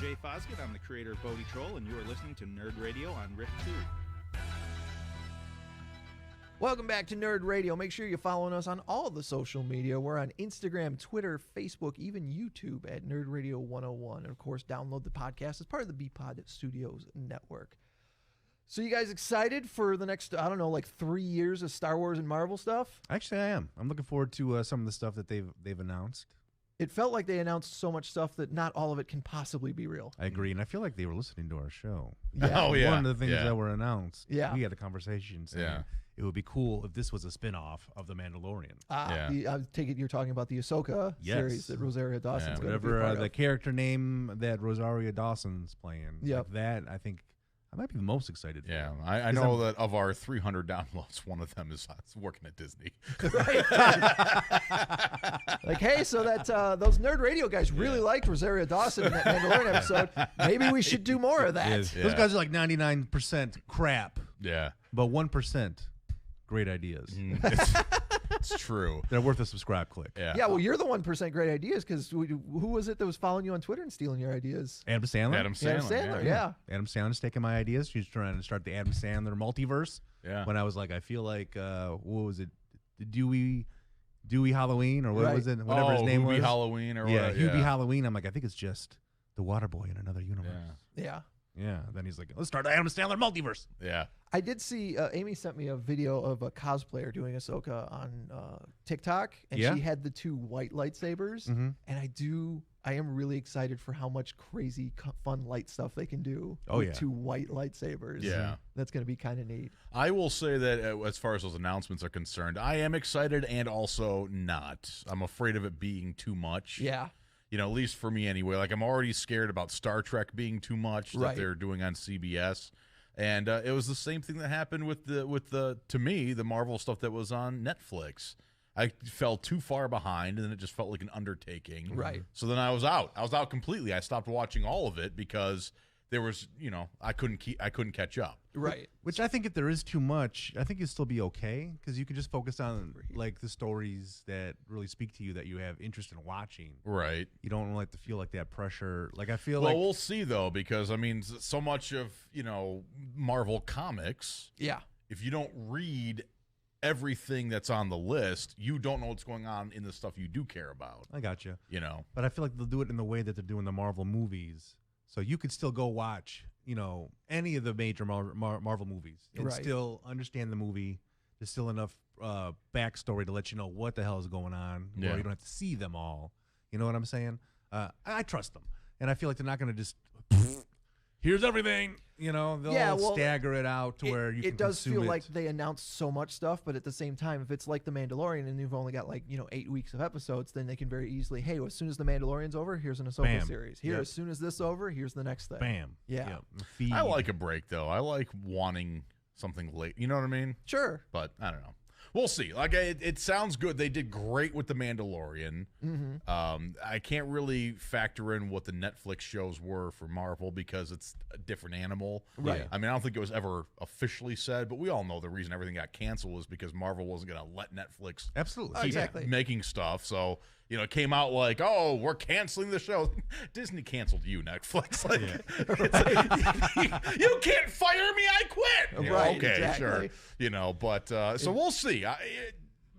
Jay Fosgett. I'm the creator of Bodie Troll, and you are listening to Nerd Radio on Rift 2. Welcome back to Nerd Radio. Make sure you're following us on all the social media. We're on Instagram, Twitter, Facebook, even YouTube at Nerd Radio 101. And, of course, download the podcast as part of the B-Pod Studios network. So you guys excited for the next, 3 years of Star Wars and Marvel stuff? Actually, I am. I'm looking forward to some of the stuff that they've announced. It felt like they announced so much stuff that not all of it can possibly be real. I agree, and I feel like they were listeting to our show. Yeah. Oh, yeah. One of the things that were announced, Yeah. we had a conversation saying it would be cool if this was a spin-off of The Mandalorian. I take it you're talking about the Ahsoka series that Rosario Dawson's going to be a part whatever the of. character name that Rosario Dawson's playing. Yep. Like that, I think I might be the most excited for. Yeah, I know that of our 300 downloads, one of them is working at Disney. Right. Like, hey, so that those Nerd Radio guys really liked Rosario Dawson in that Mandalorian episode. Maybe we should do more of that. Yeah. Those guys are like 99% crap. Yeah. But 1% great ideas. It's true. They're worth a subscribe click. Yeah, well, you're the 1% great ideas because who was it that was following you on Twitter and stealing your ideas? Adam Sandler. Adam Sandler, yeah. Adam Sandler's taking my ideas. She's trying to start the Adam Sandler multiverse. Yeah. When I was like, I feel like, what was it? Dewey Halloween or what was it? Whatever his name was. Hubie Halloween or yeah, whatever. Hubie Halloween. I'm like, I think it's just the Waterboy in another universe. Yeah. Yeah. Then he's like, let's start the Adam Sandler multiverse. Yeah. I did see, Amy sent me a video of a cosplayer doing Ahsoka on TikTok, and she had the two white lightsabers, and I am really excited for how much crazy fun light stuff they can do with two white lightsabers. Yeah. That's going to be kind of neat. I will say that as far as those announcements are concerned, I am excited and also not. I'm afraid of it being too much. Yeah. You know, at least for me anyway. Like, I'm already scared about Star Trek being too much that they're doing on CBS. And it was the same thing that happened with the to me, the Marvel stuff that was on Netflix. I fell too far behind, and then it just felt like an undertaking. Right. So then I was out. I was out completely. I stopped watching all of it because there was, I couldn't catch up. Right. Which I think if there is too much, I think you'd still be okay because you can just focus on like the stories that really speak to you that you have interest in watching. Right. You don't like to feel like that pressure. Like I feel Well, we'll see though, because I mean, so much of Marvel comics. Yeah. If you don't read everything that's on the list, you don't know what's going on in the stuff you do care about. I got you. But I feel like they'll do it in the way that they're doing the Marvel movies. So you could still go watch, any of the major Marvel movies and still understand the movie. There's still enough backstory to let you know what the hell is going on, or you don't have to see them all. You know what I'm saying? I trust them, and I feel like they're not going to just here's everything. They'll stagger it out to where you can It does consume feel it. like they announced so much stuff, but at the same time, if it's like The Mandalorian and you've only got 8 weeks of episodes, then they can very easily, hey, as soon as The Mandalorian's over, here's an Ahsoka series. Here, as soon as this over, here's the next thing. Bam. Yeah. I like a break though. I like wanting something late. You know what I mean? Sure. But I don't know. We'll see. Like it sounds good. They did great with The Mandalorian. I can't really factor in what the Netflix shows were for Marvel because it's a different animal. Right. I mean, I don't think it was ever officially said, but we all know the reason everything got canceled was because Marvel wasn't going to let Netflix keep making stuff. So it came out like, oh, we're canceling the show. Disney canceled you, Netflix. Like, you can't fire me. I quit. Right. Okay, Exactly. sure. But so we'll see.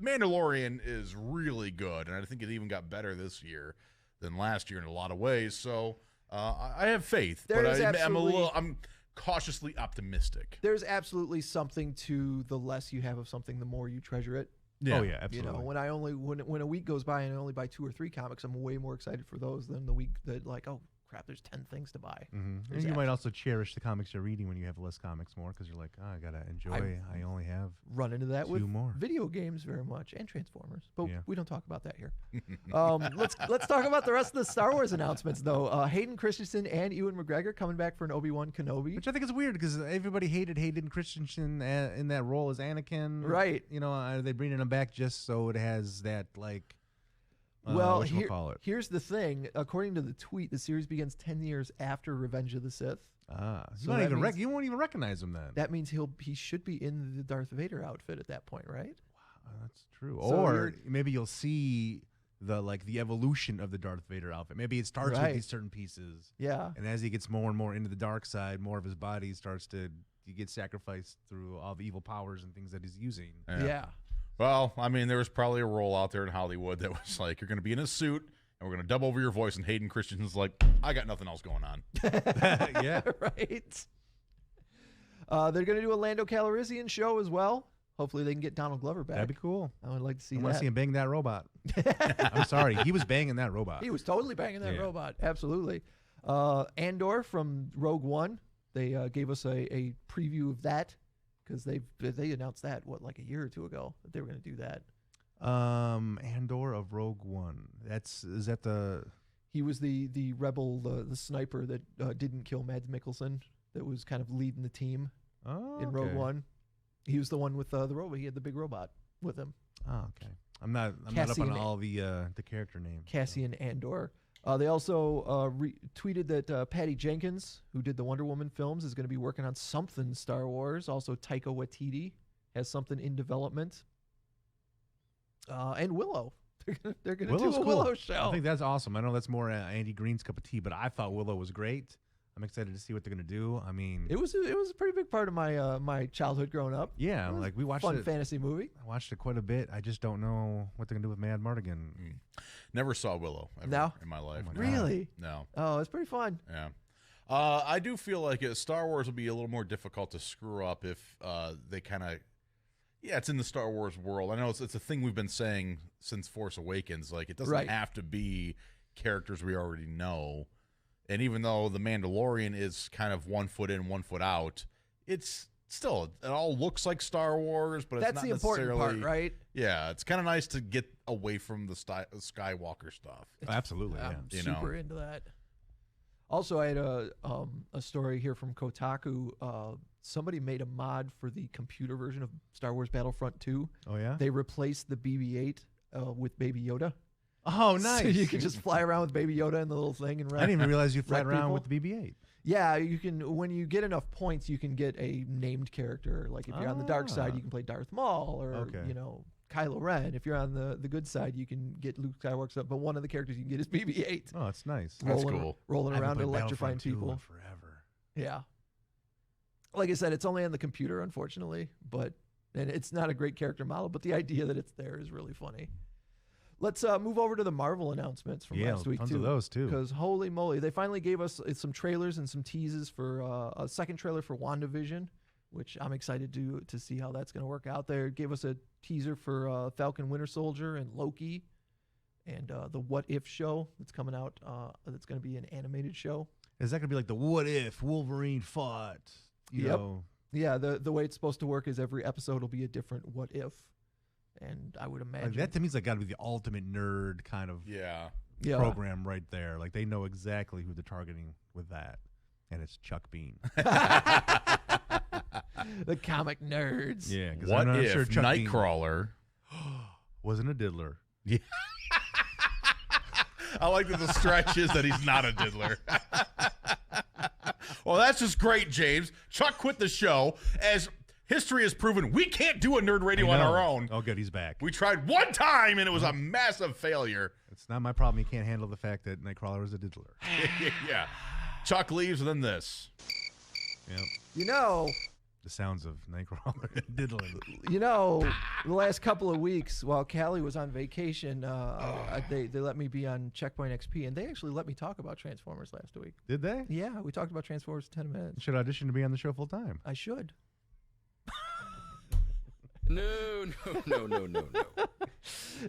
Mandalorian is really good, and I think it even got better this year than last year in a lot of ways. So I have faith, I'm cautiously optimistic. There's absolutely something to the less you have of something, the more you treasure it. Yeah. Oh yeah, absolutely. When a week goes by and I only buy 2 or 3 comics, I'm way more excited for those than the week that oh crap, there's 10 things to buy. And you might also cherish the comics you're reading when you have less comics more because you're like, I gotta enjoy. I only have run into that 2 with more video games very much and Transformers, but we don't talk about that here. Let's talk about the rest of the Star Wars announcements though. Hayden Christensen and Ewan McGregor coming back for an Obi-Wan Kenobi, which I think is weird because everybody hated Hayden Christensen in that role as Anakin. Right. Are they bringing him back just so it has that like? Here's the thing. According to the tweet, the series begins 10 years after Revenge of the Sith. So you won't even recognize him then. That means he should be in the Darth Vader outfit at that point, right? Wow, that's true. So or maybe you'll see the evolution of the Darth Vader outfit. Maybe it starts with these certain pieces. Yeah. And as he gets more and more into the dark side, more of his body starts to get sacrificed through all the evil powers and things that he's using. Yeah. Well, I mean, there was probably a role out there in Hollywood that was like, you're going to be in a suit, and we're going to dub over your voice, and Hayden Christensen's like, I got nothing else going on. Yeah. Right. They're going to do a Lando Calrissian show as well. Hopefully they can get Donald Glover back. That'd be cool. I would like to see I that. want to see him bang that robot. I'm sorry. He was banging that robot. He was totally banging that robot. Absolutely. Andor from Rogue One. They gave us a preview of that because they announced that, like a year or two ago, that they were going to do that. Andor of Rogue One. Is that the... He was the rebel, the sniper that didn't kill Mads Mikkelsen, that was kind of leading the team in Rogue One. He was the one with the robot. He had the big robot with him. Oh, okay. I'm not up on all the character names. Cassian Andor. They also tweeted that Patty Jenkins, who did the Wonder Woman films, is going to be working on something Star Wars. Also, Taika Waititi has something in development. And Willow. They're going to do a Willow show. I think that's awesome. I know that's more Andy Green's cup of tea, but I thought Willow was great. I'm excited to see what they're going to do. I mean, it was a pretty big part of my my childhood growing up. Yeah, like we watched fun fantasy movie. I watched it quite a bit. I just don't know what they're going to do with Mad Mardigan. Never saw Willow ever in my life. Really? No. Oh, it's pretty fun. Yeah. I do feel like Star Wars will be a little more difficult to screw up if they kind of... Yeah, it's in the Star Wars world. I know it's a thing we've been saying since Force Awakens. Like, it doesn't have to be characters we already know. And even though The Mandalorian is kind of 1 foot in, 1 foot out, it's still, it all looks like Star Wars, but it's not necessarily... That's the important part, right? Yeah, it's kind of nice to get away from the Skywalker stuff. Absolutely, yeah. I'm super into that. Also, I had a story here from Kotaku. Somebody made a mod for the computer version of Star Wars Battlefront 2. Oh, yeah? They replaced the BB-8 with Baby Yoda. Oh, nice. So you can just fly around with Baby Yoda in the little thing. And I didn't even realize you fly around with the BB-8. Yeah, you can. When you get enough points, you can get a named character. Like if you're on the dark side, you can play Darth Maul or, Kylo Ren. If you're on the good side, you can get Luke Skywalker stuff. But one of the characters you can get is BB-8. Oh, that's nice. That's cool. Rolling around and electrifying people. Forever. Yeah. Like I said, it's only on the computer, unfortunately. And it's not a great character model, but the idea that it's there is really funny. Let's move over to the Marvel announcements from last week, tons too. Of those, too. Because holy moly, they finally gave us some trailers and some teases for a second trailer for WandaVision, which I'm excited to see how that's going to work out. They gave us a teaser for Falcon Winter Soldier and Loki and the What If show that's coming out. That's going to be an animated show. Is that going to be like the What If Wolverine fought? You know? Yeah, the way it's supposed to work is every episode will be a different What If. And I would imagine that to me is like got to be the ultimate nerd kind of program right there. Like they know exactly who they're targeting with that, and it's Chuck Bean, the comic nerds. Yeah. What if sure Nightcrawler wasn't a diddler? Yeah. I like that the stretch is that he's not a diddler. Well, that's just great, James. Chuck quit the show as. History has proven we can't do a Nerd Radio on our own. Oh, good. He's back. We tried one time, and it was a massive failure. It's not my problem. He can't handle the fact that Nightcrawler is a diddler. Yeah. Chuck leaves, and then this. Yep. The sounds of Nightcrawler diddling. The last couple of weeks while Callie was on vacation, they let me be on Checkpoint XP, and they actually let me talk about Transformers last week. They? Yeah, we talked about Transformers for 10 minutes. You should audition to be on the show full time. I should. No.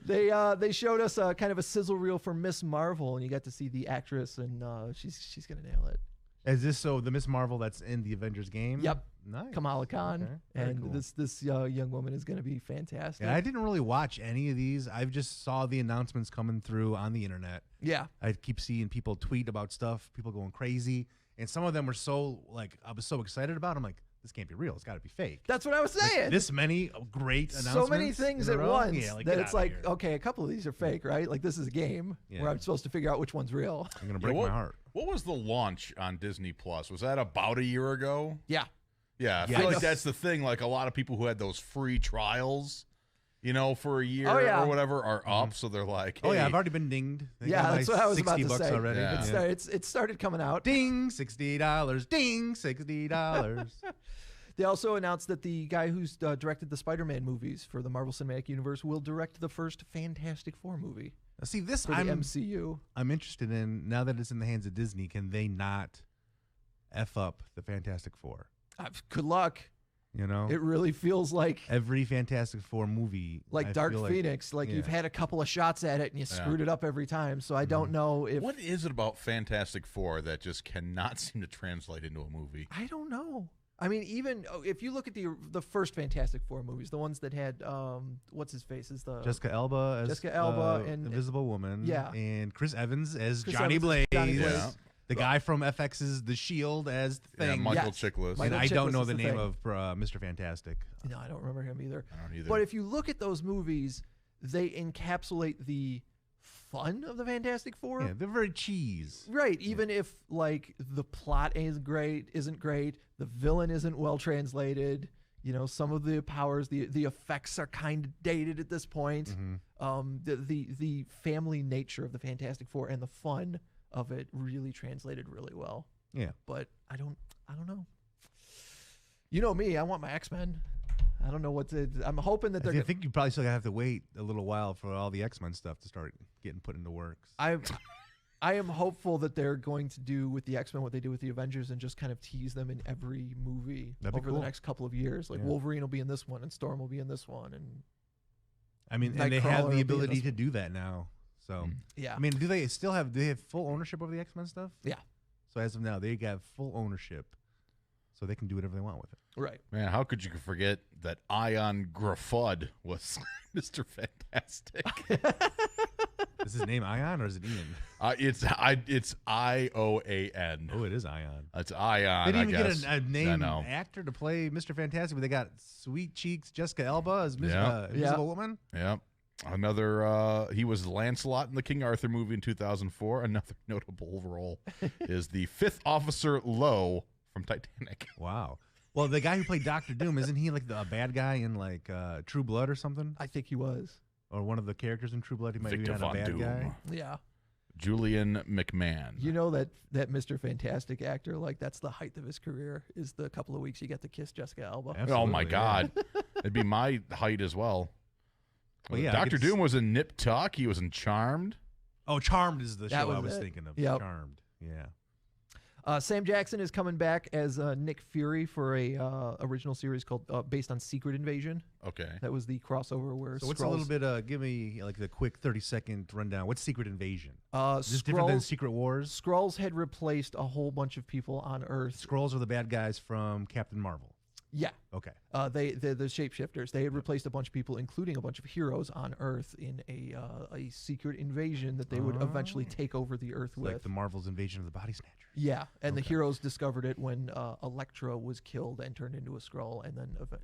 They showed us kind of a sizzle reel for Miss Marvel, and you got to see the actress, and she's gonna nail it. Is this the Miss Marvel that's in the Avengers game? Yep. Nice. Kamala Khan, and cool. this young woman is gonna be fantastic. Yeah, I didn't really watch any of these. I just saw the announcements coming through on the internet. Yeah. I keep seeing people tweet about stuff, people going crazy, and some of them were so I was so excited about. I'm like, this can't be real. It's got to be fake. That's what I was saying. Like, this many great announcements. So many things at once that it's like, here. Okay, a couple of these are fake, right? Like this is a game where I'm supposed to figure out which one's real. I'm going to break my heart. What was the launch on Disney Plus? Was that about a year ago? Yeah. Yeah, I feel like that's the thing. Like a lot of people who had those free trials, for a year or whatever are up. So they're like, hey. Oh, yeah, I've already been dinged. They got that's what I was about to $60 say. already. Yeah. It started coming out. Ding, $60. Ding, $60. They also announced that the guy who's directed the Spider-Man movies for the Marvel Cinematic Universe will direct the first Fantastic Four movie. Now, see, this for the MCU. I'm interested in, now that it's in the hands of Disney, can they not F up the Fantastic Four? Good luck. It really feels like every Fantastic Four movie, like Dark Phoenix. You've had a couple of shots at it and you screwed it up every time. So I don't know if. What is it about Fantastic Four that just cannot seem to translate into a movie? I don't know. I mean, even if you look at the first Fantastic Four movies, the ones that had what's his face is the Jessica Alba as and Invisible Woman, yeah, and Chris Evans as Johnny Blaze. Yeah. The guy from FX's The Shield as the Thing. Yeah, Michael Chiklis. And I don't know the name of Mr. Fantastic. No, I don't remember him either. I don't either. But if you look at those movies, they encapsulate the fun of the Fantastic Four. Yeah, they're very cheese. Right. Even if the plot isn't great, the villain isn't well translated. Some of the powers, the effects are kind of dated at this point. The family nature of the Fantastic Four and the fun of it really translated really well. Yeah. But I don't know. You know me, I want my X-Men. I don't know what to. I'm hoping that they're. I think you probably still have to wait a little while for all the X-Men stuff to start getting put into works. I am hopeful that they're going to do with the X-Men what they do with the Avengers and just kind of tease them in every movie over the next couple of years. Like Wolverine will be in this one, and Storm will be in this one, and and they have the ability to do that now. So yeah, do they still have? Do they have full ownership over the X-Men stuff? Yeah. So as of now, they have full ownership, so they can do whatever they want with it. Right. Man, how could you forget that Ion Grafud was Mr. Fantastic? Is his name Ion or is it Ian? It's IOAN. Oh, it is Ion. It's Ion. They didn't even guess. get a name actor to play Mr. Fantastic, but they got Sweet Cheeks Jessica Alba as Invisible Woman. Yep. Another, he was Lancelot in the King Arthur movie in 2004. Another notable role is the fifth officer Lowe from Titanic. Wow. Well, the guy who played Doctor Doom, isn't he like a bad guy in True Blood or something? I think he was. Or one of the characters in True Blood, he might be a bad Doom. guy. Yeah. Julian McMahon. You know that Mr. Fantastic actor, that's the height of his career, is the couple of weeks you get to kiss Jessica Alba. Absolutely, oh my God. It'd be my height as well. Well, yeah, Dr. Doom was in Nip Tuck. He was in Charmed. Oh, Charmed is the show I was thinking of. Yep. Charmed. Yeah. Sam Jackson is coming back as Nick Fury for a original series called based on Secret Invasion. Okay. That was the crossover where So what's a little bit, give me the quick 30-second rundown. What's Secret Invasion? Is this Skrulls, different than Secret Wars? Skrulls had replaced a whole bunch of people on Earth. Skrulls are the bad guys from Captain Marvel. Yeah. Okay. They're the shapeshifters. They had replaced a bunch of people, including a bunch of heroes on Earth in a secret invasion that they would eventually take over the Earth with. Like the Marvel's invasion of the Body Snatchers. Yeah, and the heroes discovered it when Elektra was killed and turned into a Skrull, and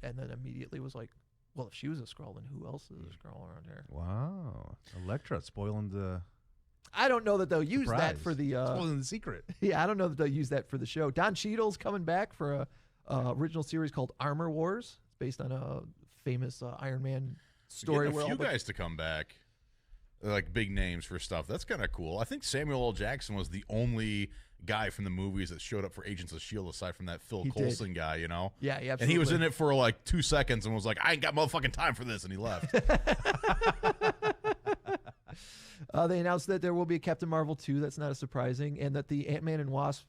then immediately was like, well, if she was a Skrull, then who else is a Skrull around here? Wow. Elektra spoiling the... I don't know that they'll use that for the... spoiling the secret. Yeah, I don't know that they'll use that for the show. Don Cheadle's coming back for a original series called Armor Wars. It's based on a famous Iron Man story. A few guys to come back, like big names for stuff. That's kind of cool. I think Samuel L. Jackson was the only guy from the movies that showed up for Agents of S.H.I.E.L.D. aside from that Phil Coulson guy, Yeah, absolutely. And he was in it for 2 seconds and was like, I ain't got motherfucking time for this, and he left. They announced that there will be a Captain Marvel 2. That's not as surprising. And that the Ant-Man and Wasp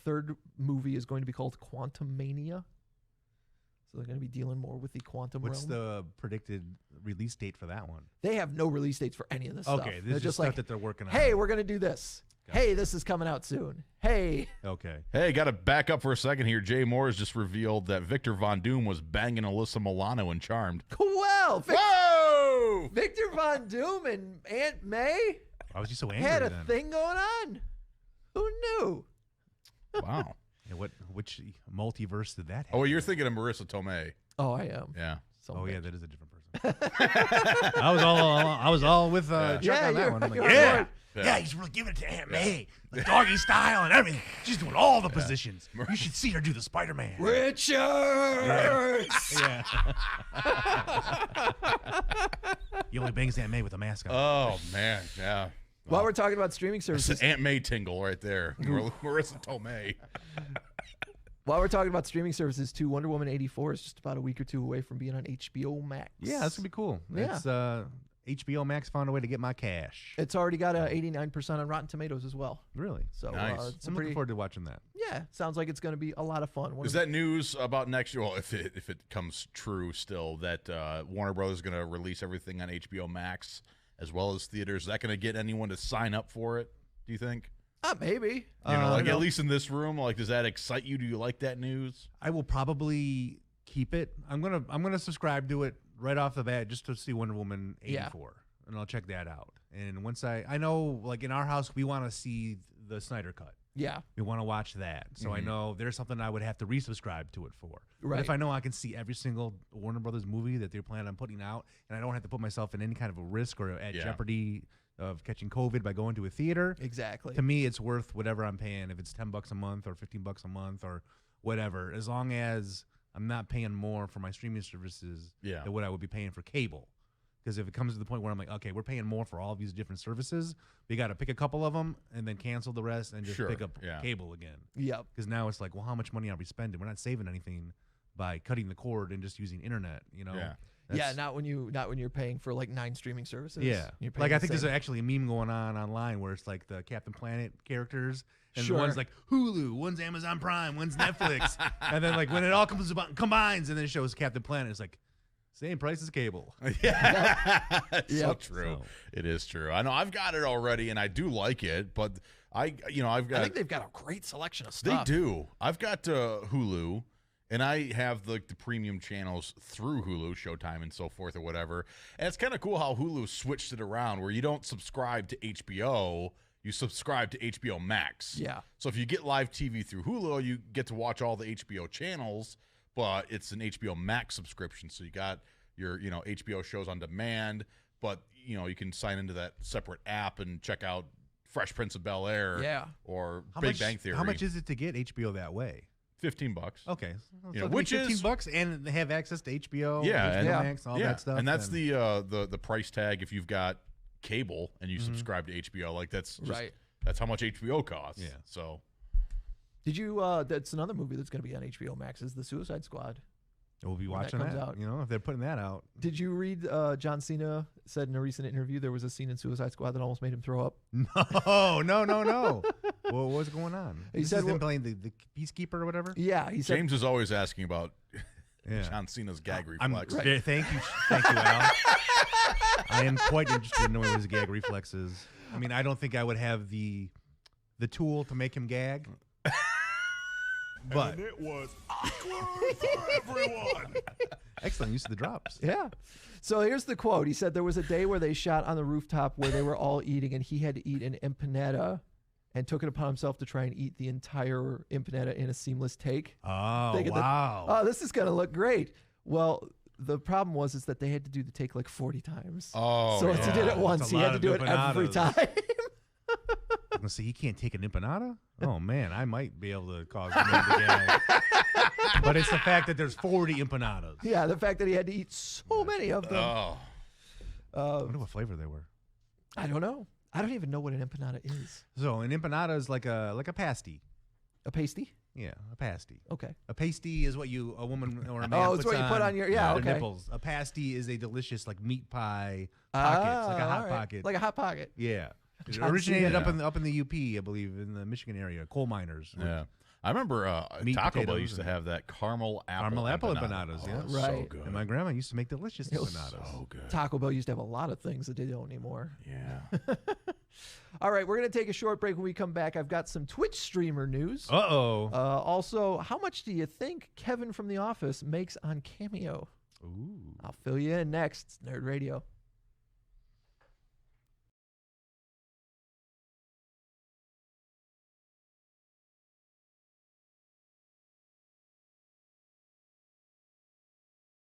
third movie is going to be called Quantum Mania. So they're going to be dealing more with the quantum realm. What's the predicted release date for that one? They have no release dates for any of this stuff. Okay, this is just stuff that they're working on. Hey, we're going to do this. Gotcha. Hey, this is coming out soon. Hey. Okay. Hey, got to back up for a second here. Jay Moore has just revealed that Victor Von Doom was banging Alyssa Milano in Charmed. Well, Whoa! Victor Von Doom and Aunt May Why was he so angry had a then? thing going on. Who knew? Wow. Yeah, which multiverse did that have? Oh, you're thinking of Marissa Tomei. Oh, I am. Yeah. Oh, yeah, that is a different person. I was all with Chuck on that one. I'm like, yeah, he's really giving it to Aunt May, the doggy style and everything. She's doing all the positions. You should see her do the Spider-Man. Richard. Yeah. He only bangs Aunt May with a mask on. Oh man, yeah. While we're talking about streaming services, it's an Aunt May tingle right there. Marissa Tomei. While we're talking about streaming services, too, Wonder Woman 84 is just about a week or two away from being on HBO Max. Yeah, that's gonna be cool. Yeah. It's, HBO Max found a way to get my cash. It's already got a 89% on Rotten Tomatoes as well. Really? So nice. I'm looking forward to watching that. Yeah, sounds like it's going to be a lot of fun. Is that news about next year? Well, if it comes true still, that Warner Brothers is going to release everything on HBO Max as well as theaters, is that going to get anyone to sign up for it, do you think? Maybe. At least in this room, like, does that excite you? Do you like that news? I will probably keep it. I'm gonna subscribe to it right off the bat just to see Wonder Woman 84, and I'll check that out. And once I know, like in our house, we want to see the Snyder Cut. Yeah. We want to watch that. So I know there's something I would have to resubscribe to it for. Right. But if I know I can see every single Warner Brothers movie that they're planning on putting out, and I don't have to put myself in any kind of a risk or at jeopardy of catching COVID by going to a theater. Exactly. To me, it's worth whatever I'm paying, if it's $10 a month or $15 a month or whatever, as long as I'm not paying more for my streaming services than what I would be paying for cable. Because if it comes to the point where I'm like, okay, we're paying more for all of these different services, we got to pick a couple of them and then cancel the rest and just pick up cable again. Yep. Because now it's like, well, how much money are we spending? We're not saving anything by cutting the cord and just using internet, you know? Yeah. Not when you're paying for like 9 streaming services. Yeah. Like I think there's actually a meme going on online where it's like the Captain Planet characters. And one's like Hulu, one's Amazon Prime, one's Netflix. And then like when it all combines and then it shows Captain Planet, it's like, same price as cable. It's so true. It is true. I know I've got it already, and I do like it, but I think they've got a great selection of stuff. They do. I've got Hulu, and I have the premium channels through Hulu, Showtime, and so forth, or whatever. And it's kind of cool how Hulu switched it around, where you don't subscribe to HBO, you subscribe to HBO Max. Yeah. So if you get live TV through Hulu, you get to watch all the HBO channels. But it's an HBO Max subscription, so you got your HBO shows on demand. But you can sign into that separate app and check out Fresh Prince of Bel-Air, or Big Bang Theory. How much is it to get HBO that way? $15. Okay, which is $15, and they have access to HBO, HBO Max, all that stuff. And that's the price tag if you've got cable and you subscribe to HBO. Like that's how much HBO costs. Yeah, so. Did you? That's another movie that's going to be on HBO Max. Is The Suicide Squad? We'll be watching that. Out. If they're putting that out. Did you read? John Cena said in a recent interview there was a scene in Suicide Squad that almost made him throw up. No. Well, what's going on? He said him playing the peacekeeper or whatever. Yeah, he said. James is always asking about John Cena's gag reflex. Thank you, Al. I am quite interested in knowing what his gag reflex is. I mean, I don't think I would have the tool to make him gag. But and it was awkward for everyone. Excellent use of the drops. Yeah. So here's the quote. He said there was a day where they shot on the rooftop where they were all eating, and he had to eat an empanada and took it upon himself to try and eat the entire empanada in a seamless take. Oh, wow. This is going to look great. Well, the problem was that they had to do the take like 40 times. Oh, so if he did it once, he had to do it every time. Let's see, he can't take an empanada? Oh, man, I might be able to cause him to gag. But it's the fact that there's 40 empanadas. Yeah, the fact that he had to eat so many of them. I wonder what flavor they were. I don't know. I don't even know what an empanada is. So an empanada is like a pasty. A pasty? Yeah, a pasty. Okay. A pasty is what a woman or a man puts what you put on your nipples. A pasty is a delicious like meat pie pocket, like a hot pocket. Like a hot pocket. Yeah. It originated up in the UP, I believe, in the Michigan area, coal miners. Yeah. I remember Taco Bell used to have that caramel apple empanadas. Yeah, right. So good. And my grandma used to make delicious empanadas. So good. Taco Bell used to have a lot of things that they don't anymore. Yeah. All right, we're going to take a short break. When we come back, I've got some Twitch streamer news. Uh-oh. Also, how much do you think Kevin from The Office makes on Cameo? Ooh. I'll fill you in next. It's Nerd Radio.